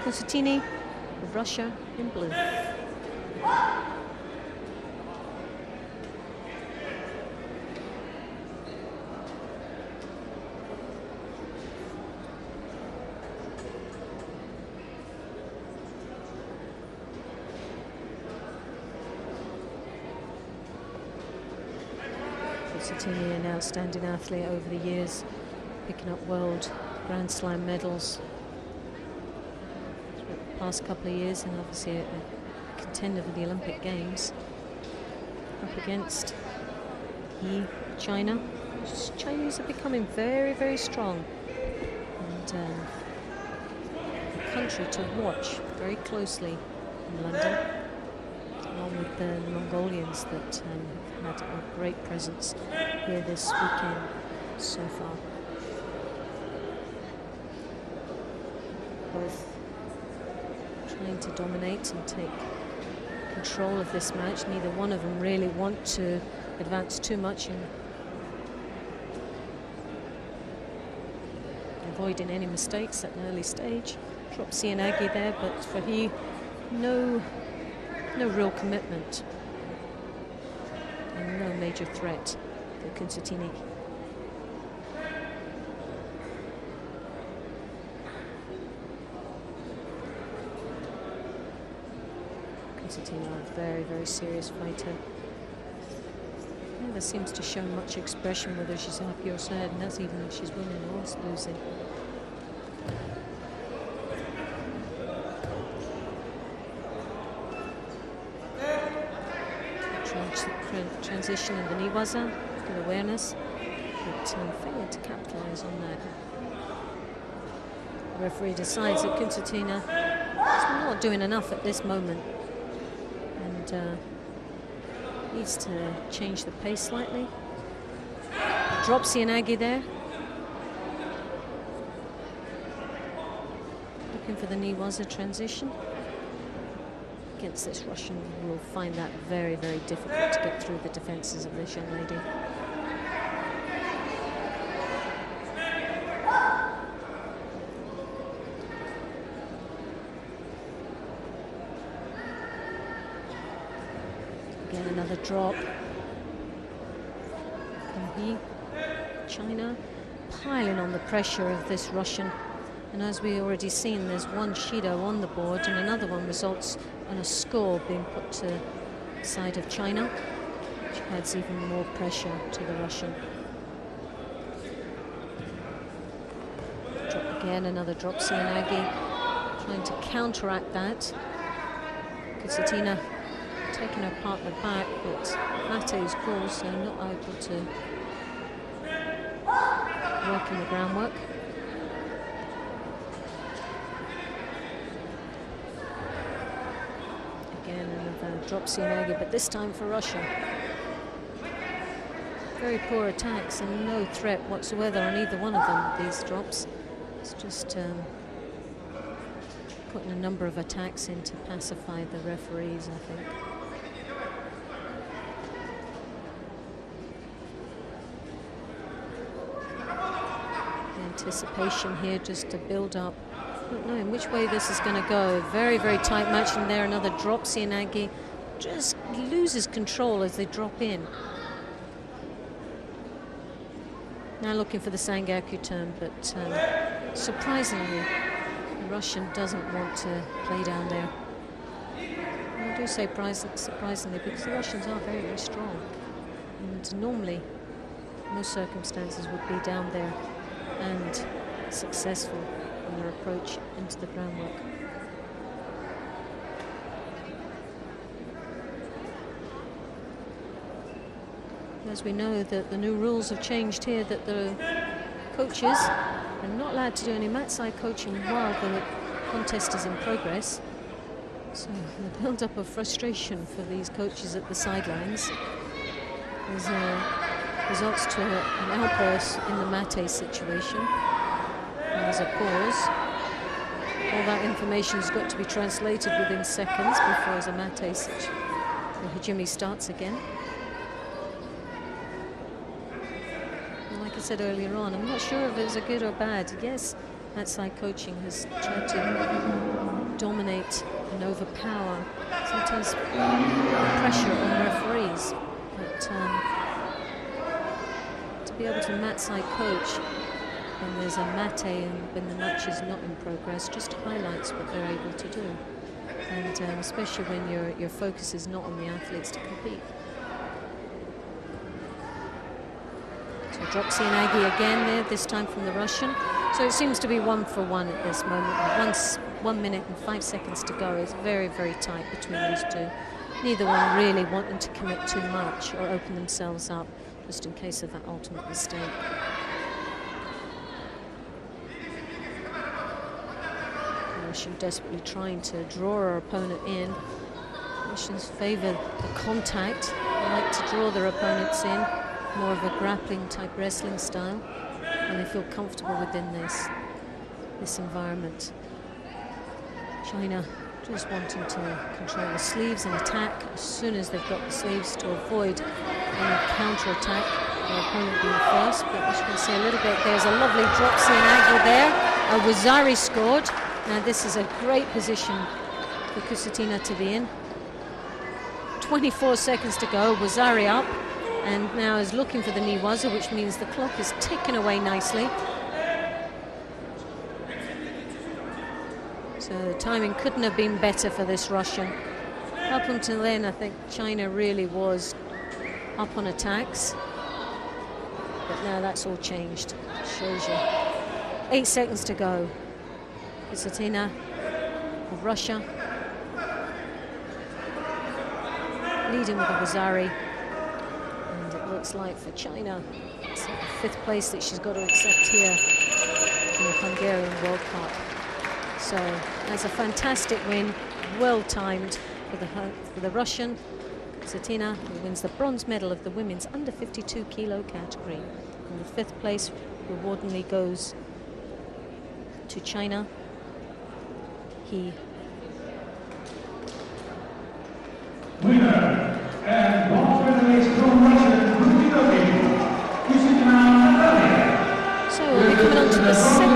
Kuziutina of Russia in blue. Kuziutina, an outstanding athlete over the years, picking up world Grand Slam medals for the past couple of years, and obviously a contender for the Olympic Games. Up against He, China. Chinese are becoming very, very strong, and a country to watch very closely in London, along with the Mongolians that have had a great presence here this weekend so far. Both trying to dominate and take control of this match. Neither one of them really want to advance too much and avoiding any mistakes at an early stage. Drop Cianagi there, but for He, no real commitment and no major threat for Kuziutina. Kuziutina, a very, very serious fighter. Never seems to show much expression whether she's happy or sad, and that's even if she's winning or losing. Transition in the Niwaza, good awareness, but failing to capitalize on that. The referee decides that Kuziutina is not doing enough at this moment and needs to change the pace slightly. Drop Cianagi there. Looking for the Niwaza transition. Against this Russian, will find that very, very difficult to get through the defenses of this young lady. Again, another drop. He, China, piling on the pressure of this Russian. And as we already seen, there's one Shido on the board, and another one results in a score being put to the side of China, which adds even more pressure to the Russian. Drop again, another drop Cianagi, trying to counteract that. Kuziutina taking her partner back, but Mate's call, so not able to work in the groundwork. Another drop Cianagi, but this time for Russia. Very poor attacks and no threat whatsoever on either one of them, these drops. It's just putting a number of attacks in to pacify the referees, I think. The anticipation here just to build up. I don't know in which way this is going to go. Very, very tight match in there. Another drop. Cianagi just loses control as they drop in. Now looking for the Sangaku turn, but surprisingly, the Russian doesn't want to play down there. And I do say surprisingly because the Russians are very, very strong. And normally, most circumstances would be down there and successful in their approach into the groundwork. As we know that the new rules have changed here, that the coaches are not allowed to do any mat side coaching while the contest is in progress. So the build-up of frustration for these coaches at the sidelines results to an outburst in the mate situation. And there's a pause. All that information has got to be translated within seconds before as a mate situation. The hajime starts again. And like I said earlier on, I'm not sure if it's a good or bad. Yes, that side coaching has tried to dominate and overpower, sometimes pressure on referees. But to be able to mat side coach when there's a mate and when the match is not in progress just highlights what they're able to do. And especially when your focus is not on the athletes to compete. So Dropsy and Aggie again there, this time from the Russian. So it seems to be 1-for-1 at this moment. 1 minute and 5 seconds to go. It's very, very tight between these two. Neither one really wanting to commit too much or open themselves up just in case of that ultimate mistake. Russian desperately trying to draw her opponent in. Russians favour the contact. They like to draw their opponents in, more of a grappling type wrestling style, and they feel comfortable within this environment. China just wanting to control the sleeves and attack as soon as they've got the sleeves to avoid any counter-attack, their opponent being first. But as you can see a little bit, there's a lovely Dropsy and Aggie there. Wazari scored. Now this is a great position for Kuziutina to be in. 24 seconds to go, Wazari up, and now is looking for the Niwaza, which means the clock is ticking away nicely. So the timing couldn't have been better for this Russian. Up until then, I think China really was up on attacks, but now that's all changed. Shows you. 8 seconds to go. Kuziutina of Russia leading with the Wazari, and it looks like for China it's the 5th place that she's got to accept here in the Hungarian World Cup. So that's a fantastic win, well timed for the Russian Kuziutina, who wins the bronze medal of the women's under 52 kilo category. And the 5th place rewardingly goes to China. He. Winner and bronze medalist from Russia, So we'll be coming on to the second